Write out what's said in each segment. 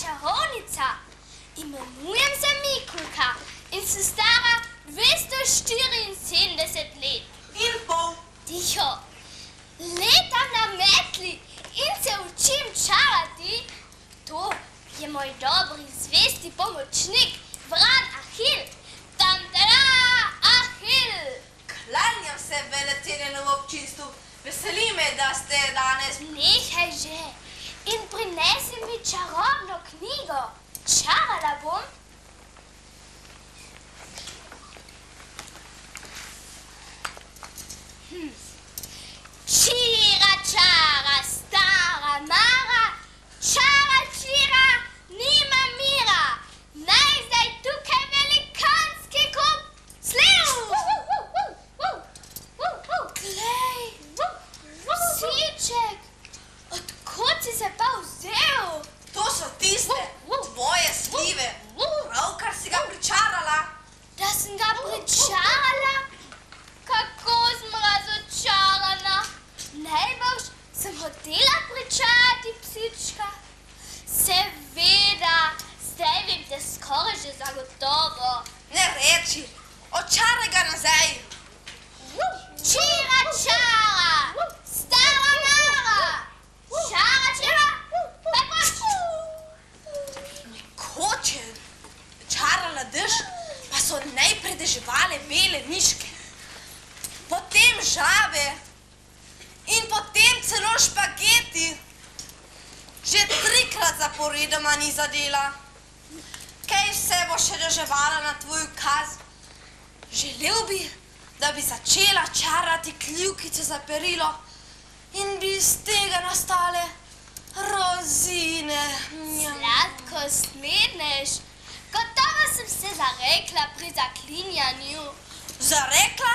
čarovnica. Imenujem se Mikulka in sem stara 274 let. In pol. Tiho. Letam na metli in se učim čarati. To je moj dobri zvesti pomočnik, vran Ahil. Tam-tada, Ahil! Klanjam se velecenjenemu občinstvu. Veseli me, da ste danes... Nehaj že in prinesi mi čarobno knjigo. Čarala bom. Čira, čara, stara Mara, čara, čira, nima mira. Naj zdaj tukaj velikanski kup sliv. Glej, psiček, odkot si se pa vzel? To so tiste tvoje slive. Pravkar si ga pričarala. Da sem ga pričarala? Kako sem razočarana. Najbolj sem hotela pričarati psička. Seveda, zdaj vem te skoraj že zagotovo. Ne reči, očaraj ga nazaj. Čira, čara, stara Mara, čara, čira, pepoč. Nekoč je čarala dež, pa so najprej deževale bele miške, potem žabe in potem celo špageti. Že 3-krat zaporedoma ni zadela. Kaj vse bo še deževala na tvoj ukaz? Želel bi, da bi začela čarati kljuvkice za perilo in bi iz tega nastale rozine. Sladko smedneš. Gotovo sem se zarekla pri zaklinjanju. Zarekla?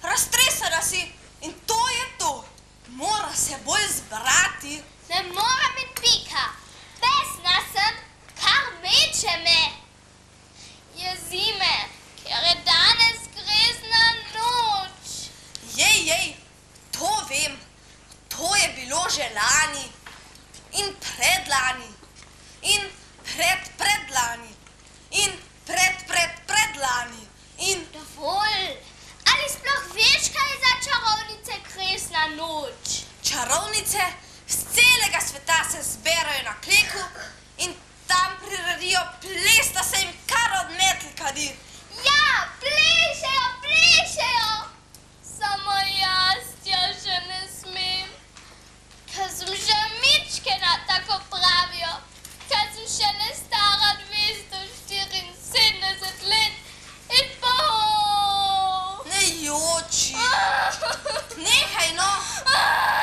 Raztresena si in to je to. Mora se bolj zbrati. Ne mora biti pika. Besna sem, kar meče me. Jezi me, ker je danes grezna noč. Jej, to vem. To je bilo že lani in predlani in predlani in predlani in... Dovolj. Ali sploh veš, kaj je za čarovnice grezna noč? Čarovnice z celega sveta se zberajo na kleku in tam priredijo ples, da se jim kar od metl kadi. Ja, plešejo. Samo jaz še ne smem. Ker sem že mičkena, tako pravijo. Ker sem še ne stara 274 let in pol. Ne joči. Nehaj, no.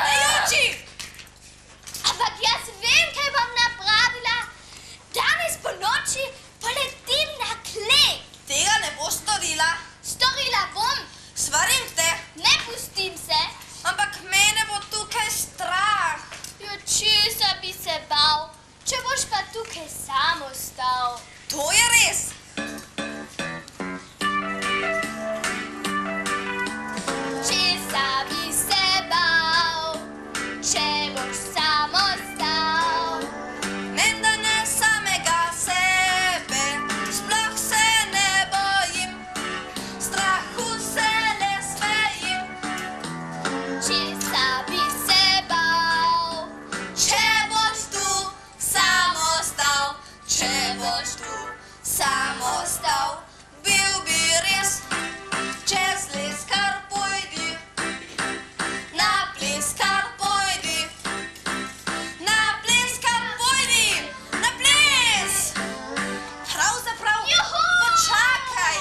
Ne joči. Ampak jaz vem, kaj bom napravila. Danes po noči poletim na klek. Tega ne bo storila. Storila bom. Svarim te. Ne pustim se. Ampak mene bo tukaj strah. Jo, česa bi se bal, če boš pa tukaj sam ostal. To je res. Česa bi se bal, če boš sam ostal. Menda ne samega sebe, sploh se ne bojim, strahu se ne smejim. Česa bi se bal, Če boš tu sam ostal, če boš tu sam ostal, bil bi res, čez les kar pojdi, na ples kar pojdi, na ples kar pojdi, na ples! Pravzaprav, počakaj,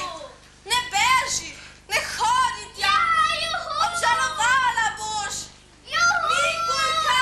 ne beži, ne hodi tja, obžalovala boš. Mikulka!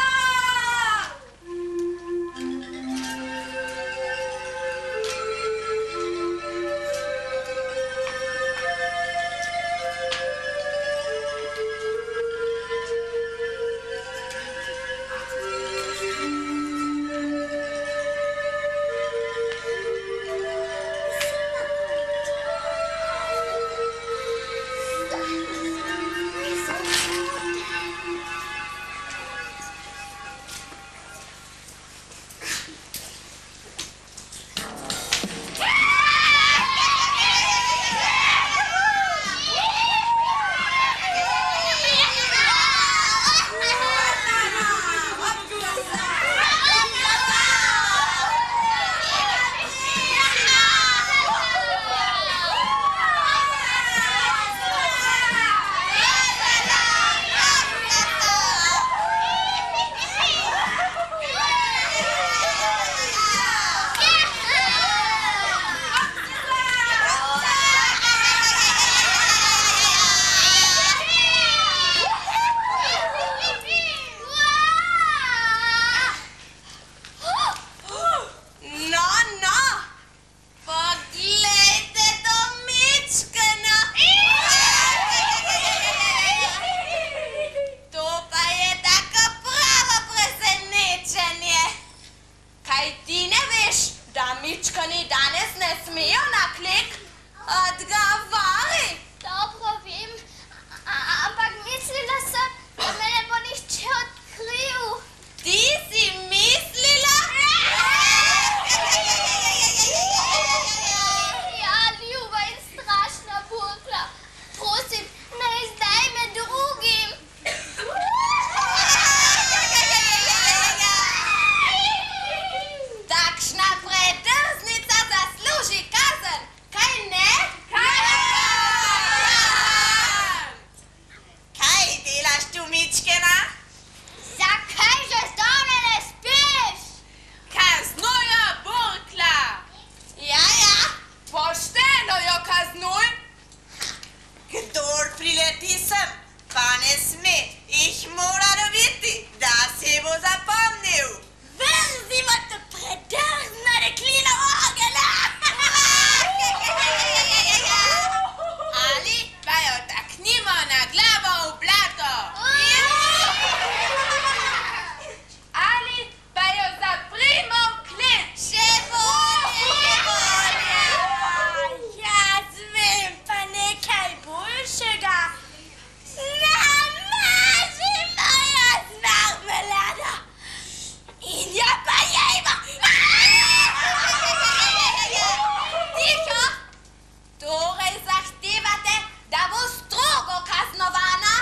mičkani danes ne smejo na klik? Odgovori! Dobro vem, ampak mislila sem, da me ne bo nihče odkril. Ti si mislila? Ja, ljuba in strašna burkla. Prosim, ne izdaj me drugim. Takšna predrznica zasluži kazen, kaj ne? Kaj delaš tu, mičkena? Zakaj že zdavne ne spiš? Kaznujo burkla! Ja, pošteno jo kaznuj. Kdor prileti sem, pa ne sme, jih mora dobiti, da se bo zapomnil. Verzimo to predrzna reklina ogela! Ali pa jo taknimo na glavo v blato. Ali pa jo zaprimo v klet. Še bolje. Jaz vem pa nekaj boljšega. Namažimo jo z marmelado in jo pa jejmo. Tiho! Torej zahtevate, da bo strogo kaznovana?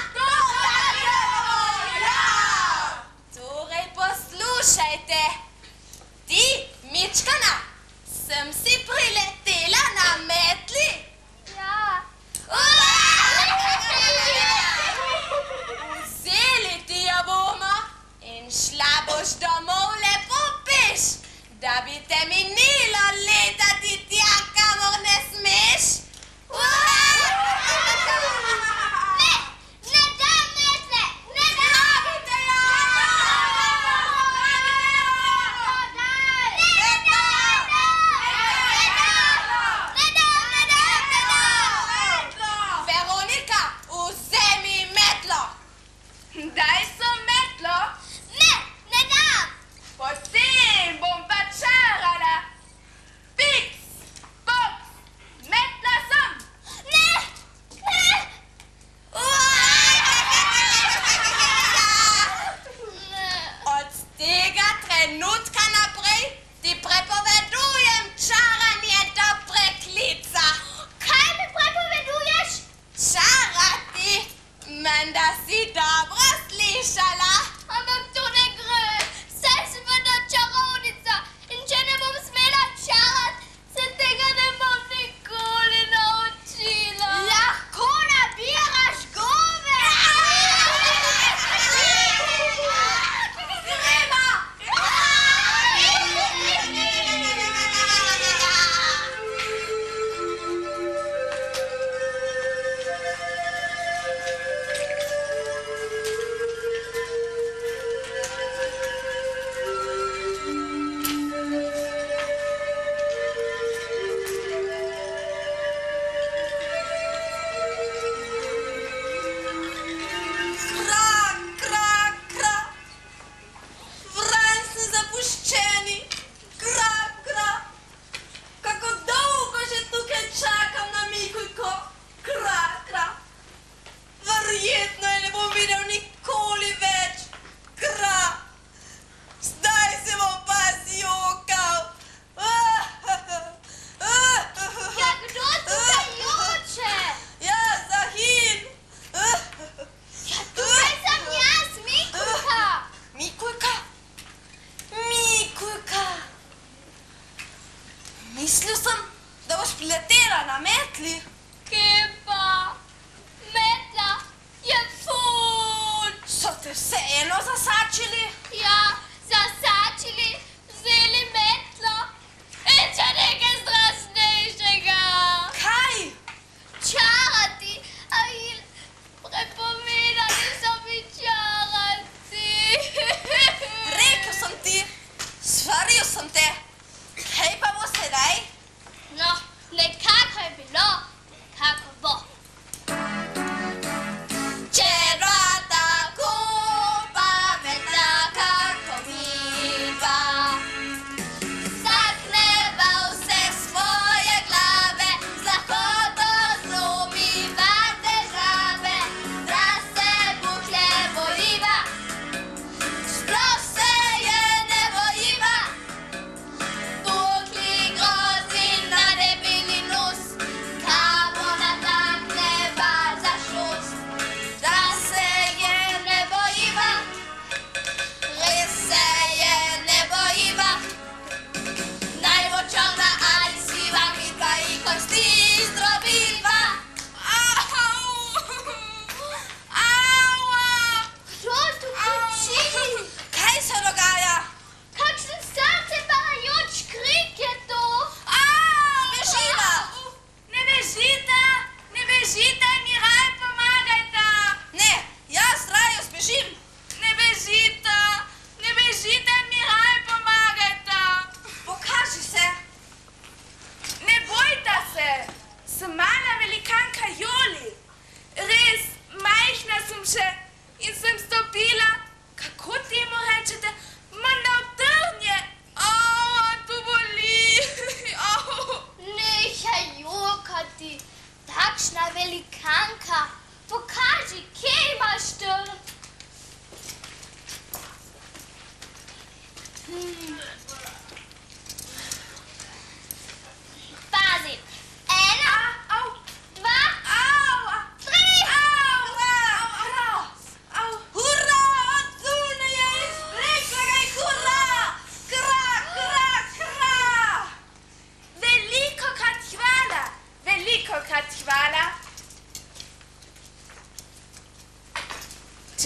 Torej poslušajte. Ti, mičkana, sem si priletela na metli. Ja. Vzeli ti jo bomo in šla boš domov lepo peš, da bi te minilo letati tja, kamor ne smeš. Ne, ne dam metle, ne dam! Veronika, vzemi metlo. Daj sem metlo. Ne, ne dam! Potem bom pa čarala. Piks, poks, metla sem. Ne, ne! Od tega trenutka naprej ti prepovedujem čaranje do preklica. Kaj mi prepoveduješ? Čarati, menda si dobro slišala. Ampak to ne gre. Saj sem vedno čarovnica in če ne bom smela čarat, se tega ne bom nikoli naučila. Lahko nabiraš gove. Gremo! Mislil sem, da boš priletela na metli. Kje pa? Metla je ful. So te vseeno zasačili? Ja, zasačili, vzeli metlo in še nekaj strašnejšega. Kaj? Čarati, Ahil, prepovedali so mi čarati. Rekel sem ti, svaril sem te. Kaj pa bo sedaj? No, nekako je bilo, nekako bo. Če je bila tako pametna, kako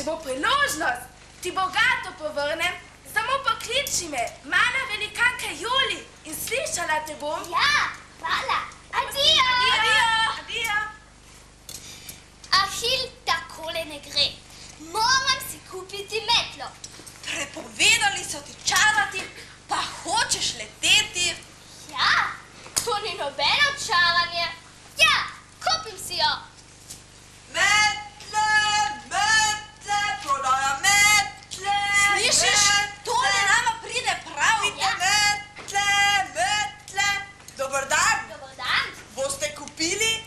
Če bo priložnost, ti bogato povrnem, samo pokliči me, mala velikanka Juli, in slišala te bom. Ja, hvala. Adijo. Adijo. Ahil, takole ne gre. Moram si kupiti metlo. Prepovedali so ti čarati, pa hočeš leteti. Ja, to ni nobeno čaranje. Ja, kupim si jo. Metle, prodaja metle. Slišiš? Tole nama pride prav. Ja. Metle. Dobar dan. Dobar dan. Boste kupili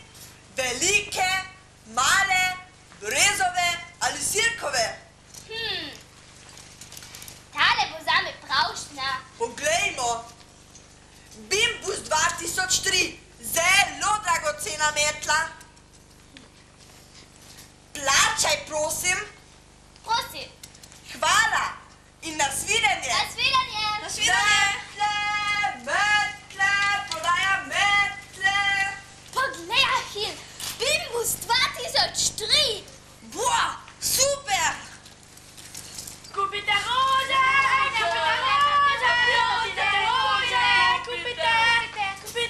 velike, male, brezove ali sirkove? Tale bo zame pravšnja. Poglejmo. Bimbus 2003, zelo dragocena metla. Plačaj, prosim. Prosim. Hvala in nasvidenje. Nasvidenje. Metle, prodaja metle. Poglej, Ahil, Bimbus 2003. Boah, super. Kupite rože, kupite.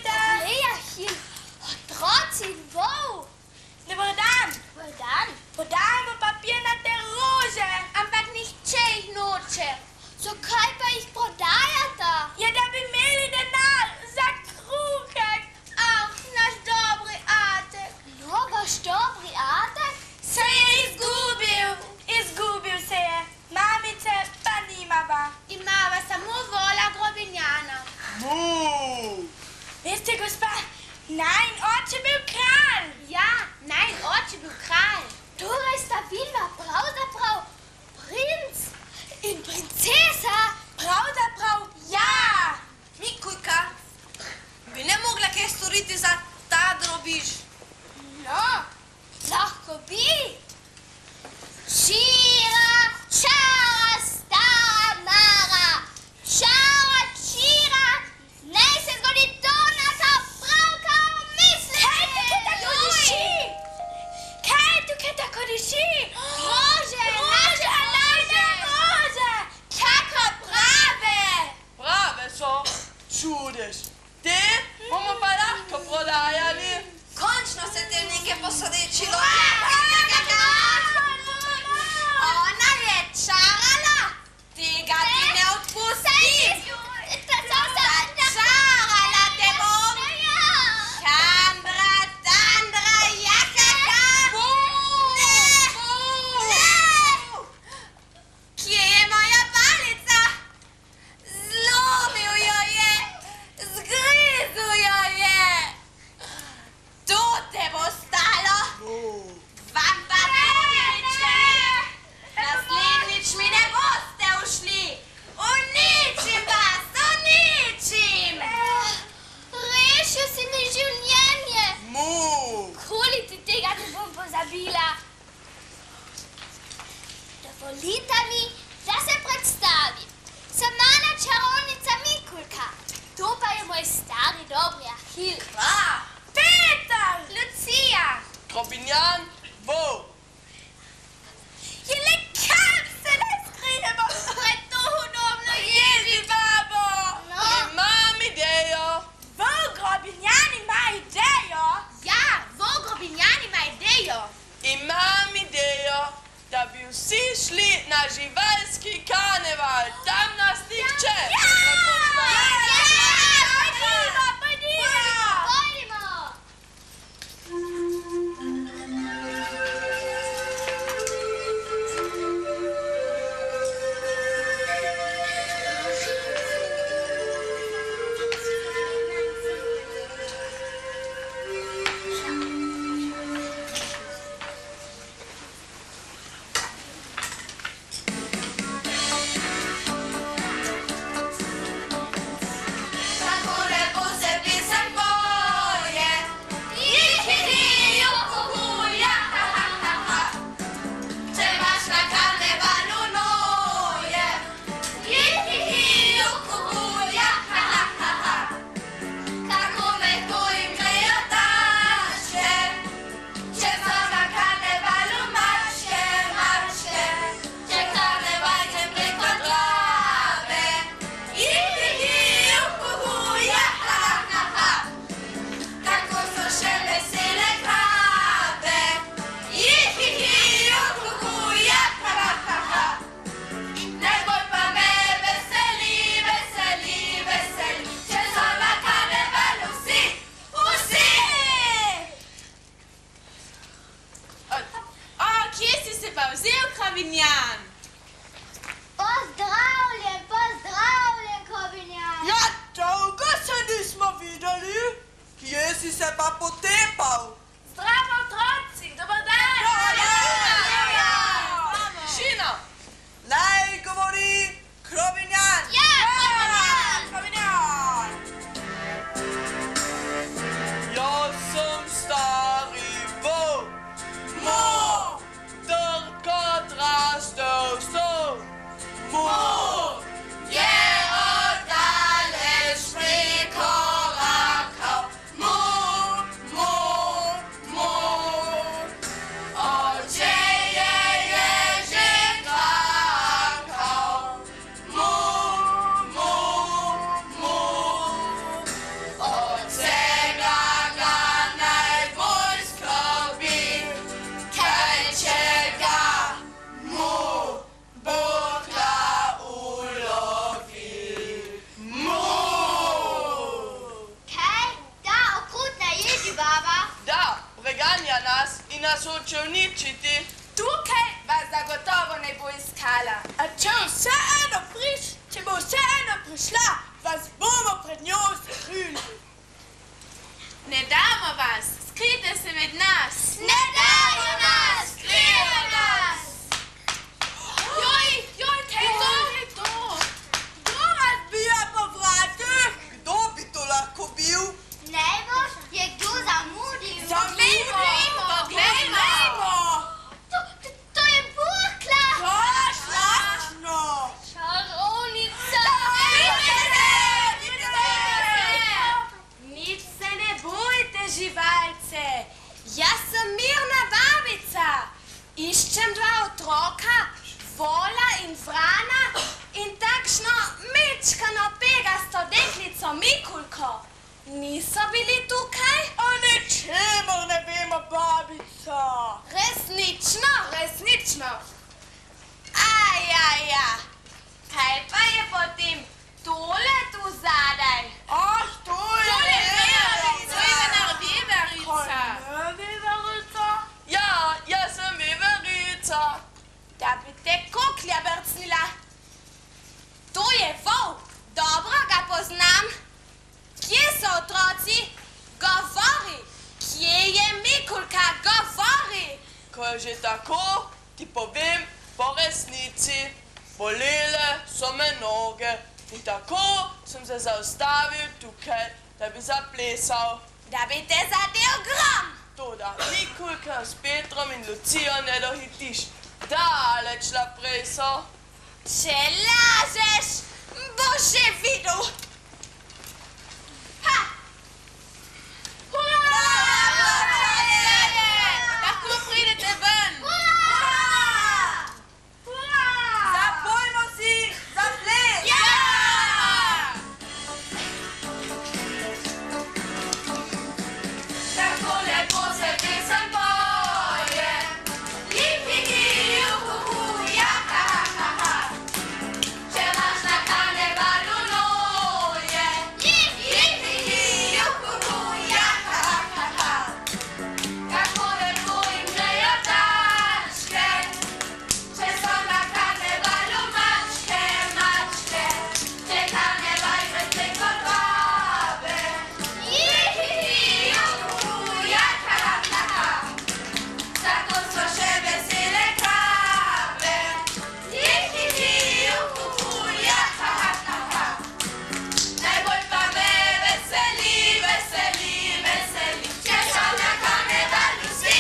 Poglej, Ahil, otroci in vol. Dobar dan. Dobar dan. Podajmo papirnate rože. Ampak nihče jih noče. Zakaj pa jih prodajata? Ja, da bi imeli denar za kruhek. Ah, naš dobri Atek. No, vaš dobri Atek? Se je izgubil. Izgubil se je. Mamice pa nimava. Imava samo vola grobinjana. Veste, gospa, najin oče bil kralj. Ja, najin oče bil kralj. Torej sta vidva pravzaprav princ in princesa. Pravzaprav ja. Mikujka, bi ne mogla kaj storiti za ta drobiž? No, lahko bi. Šira, čara, stara Mara. Čara, čira, naj se zgodi to, na kar pravkar misliš. Kaj tukaj tako diši? Rože, naše rože. kako prave. Prave so, čudež. Te bomo pa lahko prodajali. Končno se te nekaj posadečilo. Ona je čarala. Tega ti ne odpustim. Čarala te bom. Kandra, Tandra, jakaka. Kje je moja palica? Zlomil jo je. Zgrizel jo je. To te bo stalo. Vam pa niče. Naslednjič mi ne boste ušli. Uničim vas, uničim. Rešil si mi življenje. Mu. Koliti tega ne bom pozabila. Dovolite mi, da se predstavim. Sem mala čarovnica Mikulka. To pa je moj stari dobri Ahil. Peter. Lucija. Grobinjan, bo. Je le kam se ne skrijemo pred to hudobno jezi, babo. No, Imam idejo. Grobinjan ima idejo. ja, Vogrobinjan ima idejo. Imam idejo, da bi vsi šli na živalski karneval. Tam nas nihče ne pozna. Pojdimo. si se pa potepal. Zdravo, otroci, dober dan! Tišina! Naj govori Krovinjan. Ja, Krovinjan. Jaz sem stari volk, trkot rastel sol. Je oddaleč prikorakal. Oče je že kakal. Od vsega ga najbolj skrbi, kaj če ga Bogla ulovi. Kaj? Da, okrutna ježi, baba. Da, preganja nas in nas hoče uničiti. Tukaj vas zagotovo ne bo iskala. A če bo vseeno prišla, vas bomo pred njo zakrili. Ne damo vas, skrijte se med nas. Ne dajo nas, skrijo nas. Joj, kaj je to? Kdo razbija po vratih? Kdo bi to lahko bil? Najbož je kdo zamudil. Poglejmo! To je Burkla. Strašno. Čarovnica. Nič se ne bojte, živalce. Jaz sem mirna babica. Iščem dva otroka, Vola in Vrana in takšno mečkano pegasto deklico Mikulko. Niso bili tukaj? O ničemer ne vemo, babica. Resnično. Ajaja, kaj pa je potem tole tu zadaj? To je veverica. Ja, jaz sem veverica. Da bi te koklja brcnila. To je volk, dobro ga poznam. Kje so otroci? Govori, kje je Mikulka? Govori. Ko je že tako, ti povem po resnici. Bolele so me noge in tako sem se zaustavil tukaj, da bi zaplesal. Da bi te zadel grom. Toda Mikulka s Petrom in Lucijo ne dohitiš. Daleč naprej so. Če lažeš, boš že videl. Ha! Hurra! Lahko pridete ven. Zapojmo si za ples. Ja! Tako lepo se pesem poje. Lipiki, juhu, ja, ha, ha, ha. Če imaš na karnevalu noje. Lipiki, juhu, ja, ha, ha, ha. Kako lepo jim grejo tačke. Če so na karnevalu mačke. Če karneval gre preko babe. Lipiki, juhu, ja, ha, ha, ha. Tako so še vesele krave. Lipiki, juhu, ja, ha, ha, ha. Najbolj pa me veseli, če so na karnevalu vsi.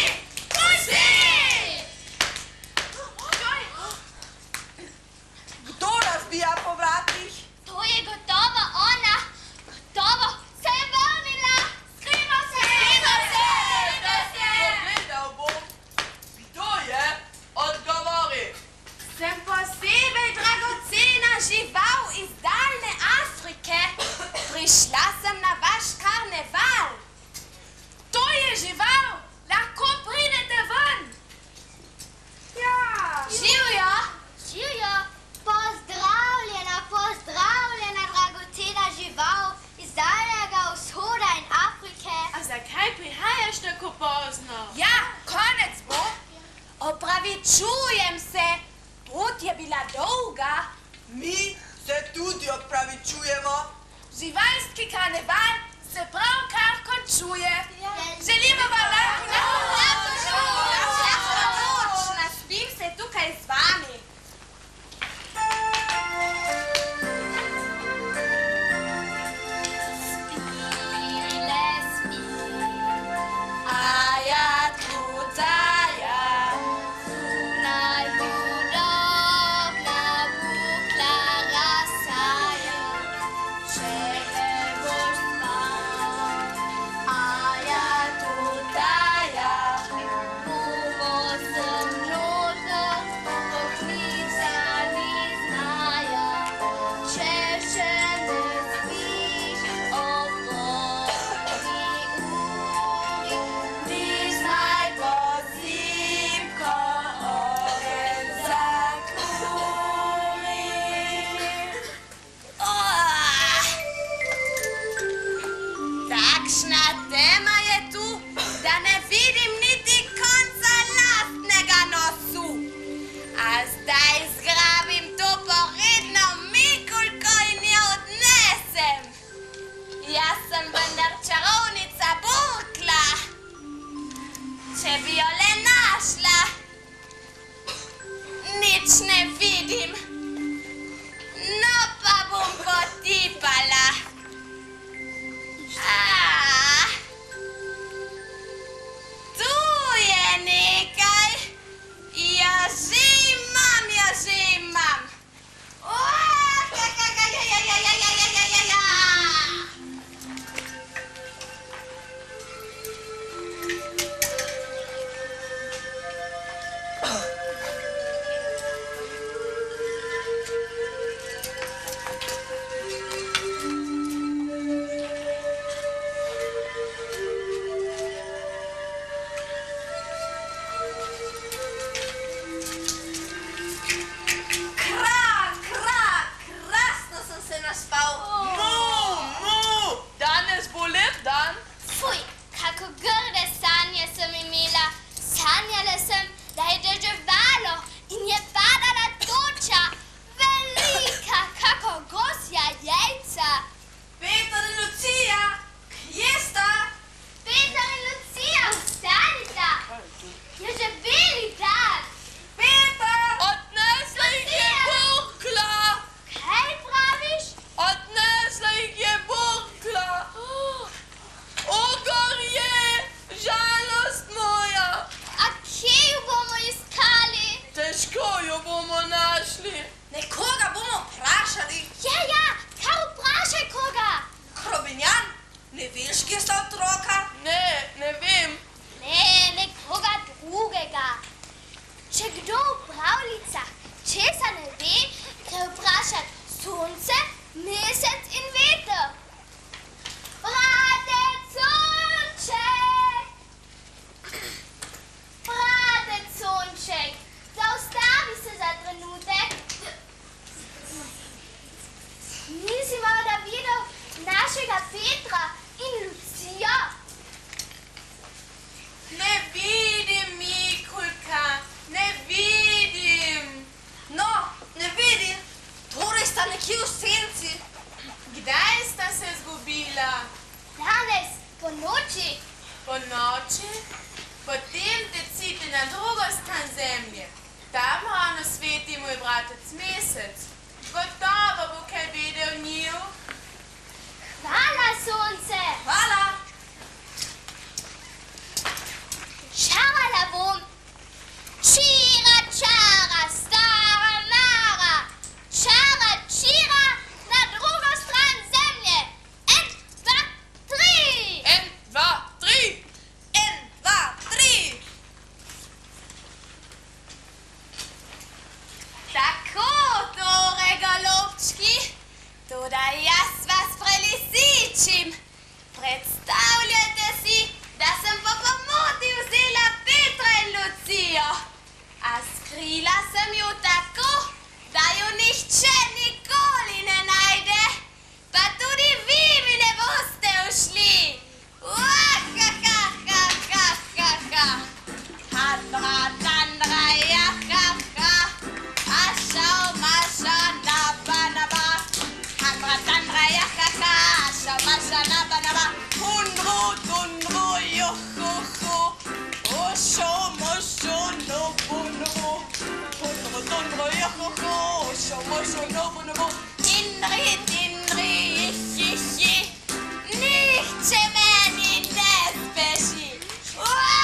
Kdo razbija po vratih? To je gotovo ona. Gotovo se je vrnila. Skriva se. Pogledal bom. Kdo je? Odgovori. Sem posebej dragocena žival iz daljne Afrike. Prišla sem na vaš karneval. To je žival, lahko pridete ven. Ja. Živjo. Živijo. Pozdravljena, dragocena žival iz daljnega vzhoda in Afrike. A zakaj prihajaš tako pozno? Ja, konec bo. Opravičujem se, pot je bila dolga. Mi se tudi opravičujemo. Živalski karneval se pravkar končuje. Ne veš, kje sta otroka? Ne vem. Ne, nekoga drugega. Če kdo v pravljicah česa ne ve, gre vprašat sonce, mesec in veter. Bratec Sonček! Bratec Sonček, zaustavi se za trenutek. Nisi morda videl našega Petra in Lucijo? Ne vidim, Mikulka, ne vidim. No, ne vidim. Torej sta nekje v senci. Kdaj sta se zgubila? Danes, po noči. Po noči? Potem decite na drugo stran zemlje. Tam ravno sveti moj bratec Mesec. Gotovo bo kaj vedel njiju. Hvala, sonce. Hvala. Čarala bom. Čira, čara, stara Mara. Čara, čira, na drugo stran zemlje. 1, 2, 3. 1, 2, 3. 1, 2, 3. Tako, tore golobčki. Toda jaz vas prelisičim. Predstavljajte si, da sem po pomoti vzela Petra in Lucijo. A skrila sem ju tako, da ju nihče nikoli ne najde. Pa tudi vi mi ne boste ušli. Handra, tandra, jahaha. A šau, maša, naba, naba. Handra, tandra, jahaha. A šau, maša, naba, naba. Hundro, dundro, johoho. Osho, mosho, nobo, nobo. Hundro, dundro, johoho. Osho, mosho, nobo, nobo. Indri, dindri, ich. Nihče meni ne speši. Hop.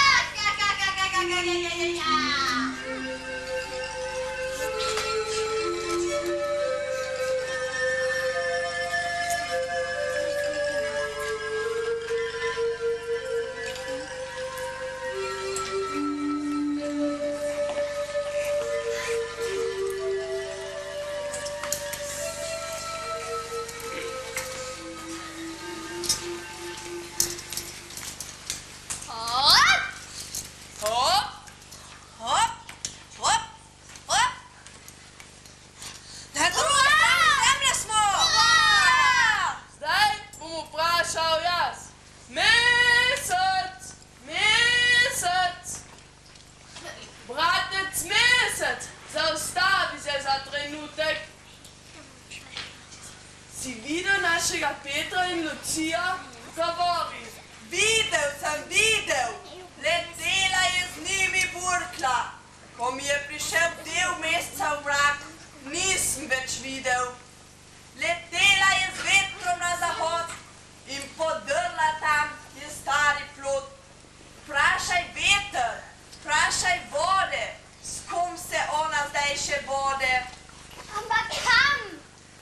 Hop, hop, hop. Na drugo stran zemlje smo. Zdaj bom vprašal jaz. Mesec, Mesec. Bratec Mesec, zaustavi se za trenutek. Si videl našega Petra in Lucijo? Govori. Videl sem, videl. Letela je z njimi burkla. Ko mi je prišel del meseca v mrak, nisem več videl. Letela je z vetrom na zahod in podrla tam je stari plot. Vprašaj veter, vprašaj vode, s kom se ona zdaj še vode. Ampak kam?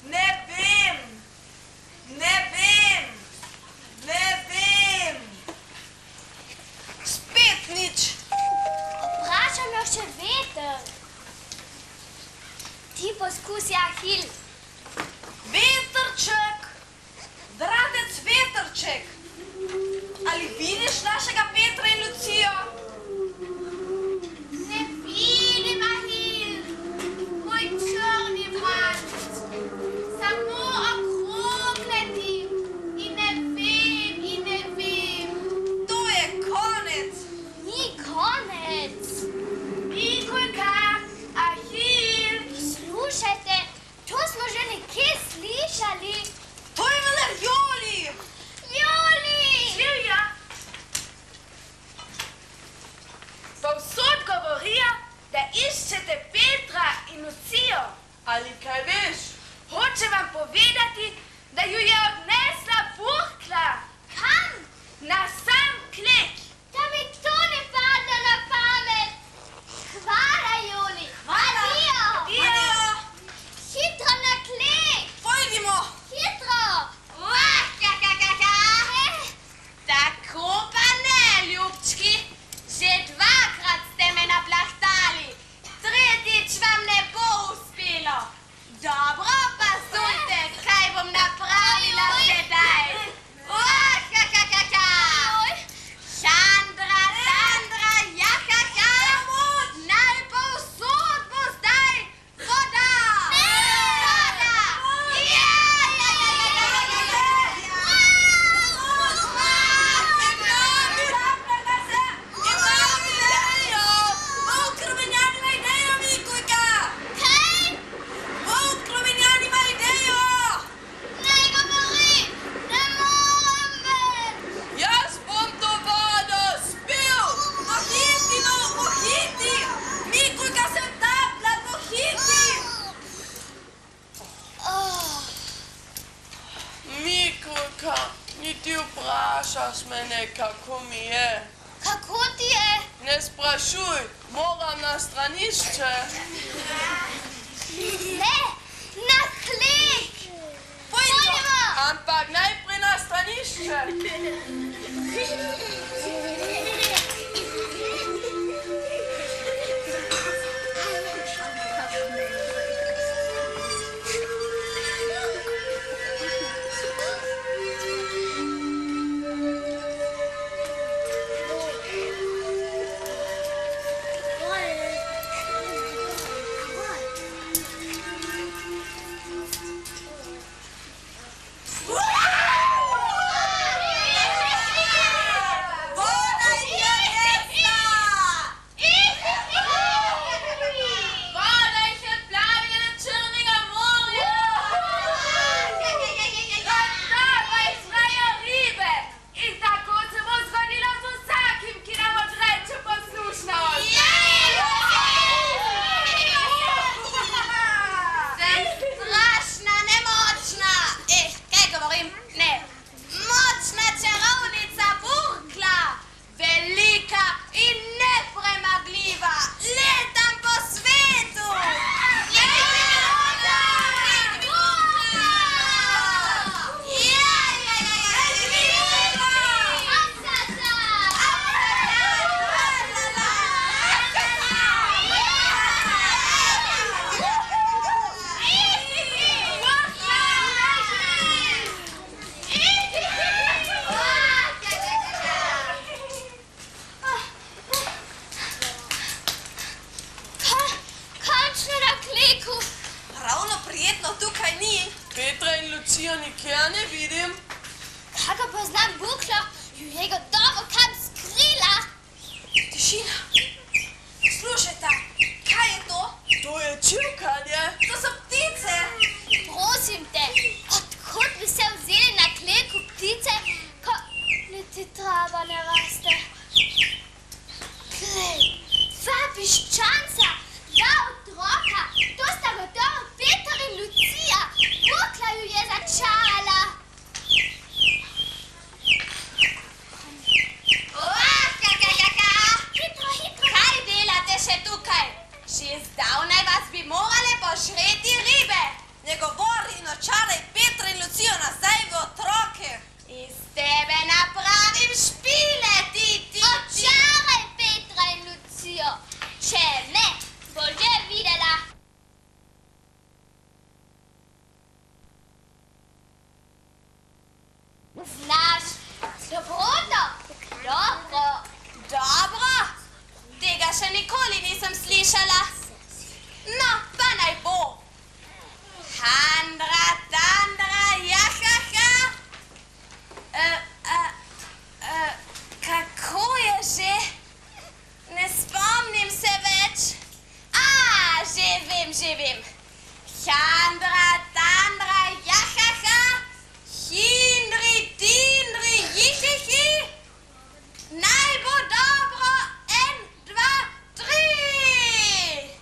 Ne vem, ne vem, ne vem. Spet nič. Vprašam jo še veter. Ti poskusi, Ahil. Vetrček, bratec Vetrček. Ali vidiš našega Petra in Lucijo? Ne vidim, Ahil. Moj črni bratec. Samo okrog letim. In ne vem. To je konec. Ni konec. Mikulka, Ahil. Slušajte, tu smo ti vprašaš mene, kako mi je? Kako ti je? Ne sprašuj, moram na stranišče. Ne, na klik! Pojdimo! Ampak najprej na stranišče. Petra in Lucijo nikjer ne vidim. Kako poznam Buklo, ju je gotovo kam skrila. Tišina. Slušajte, kaj je to? To je čivkanje. To so ptice. Prosim te, odkud bi se vzeli na kleku ptice, ko niti trava ne raste? Glej, dva piščanca, dva otroka, to sta gotovo Peter in Lucija. Bukla ju je začala. Hitro, hitro. Kaj delate še tukaj? Že zdavnaj vas bi morale požreti ribe. Ne govori in očaraj Petra in Lucijo nazaj v otroke. Iz tebe napravim špile, ti. Očaraj Petra in Lucijo. Če ne, bo že videla. Znaš, dobroto? Dobro. Dobro. Tega še nikoli nisem slišala. No, pa naj bo. Handra, tandra, jahaha. Kako je že? Ne spomnim se več. Že vem. Handra, tandra, jahaha. Hindri, tindri, jihihi. Naj bo dobro, 1, 2, 3.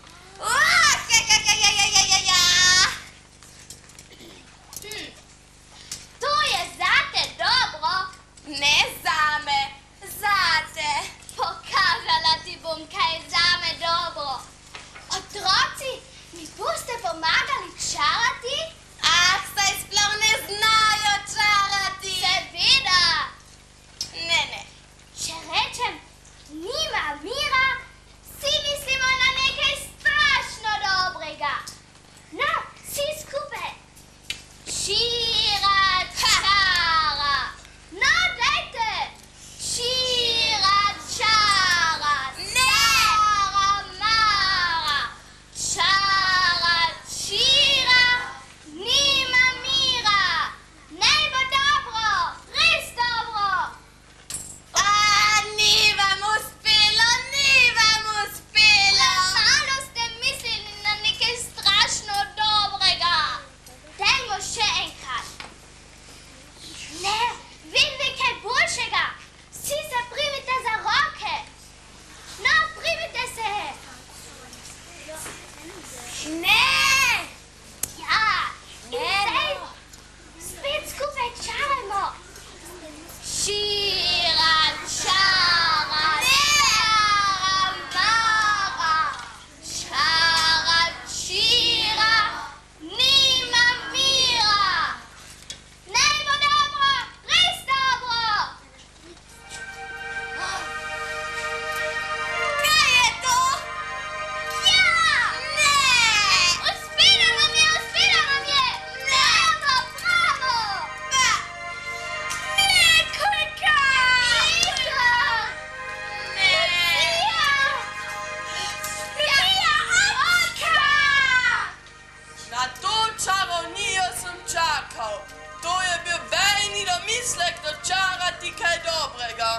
tega.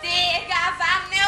Tega vam ne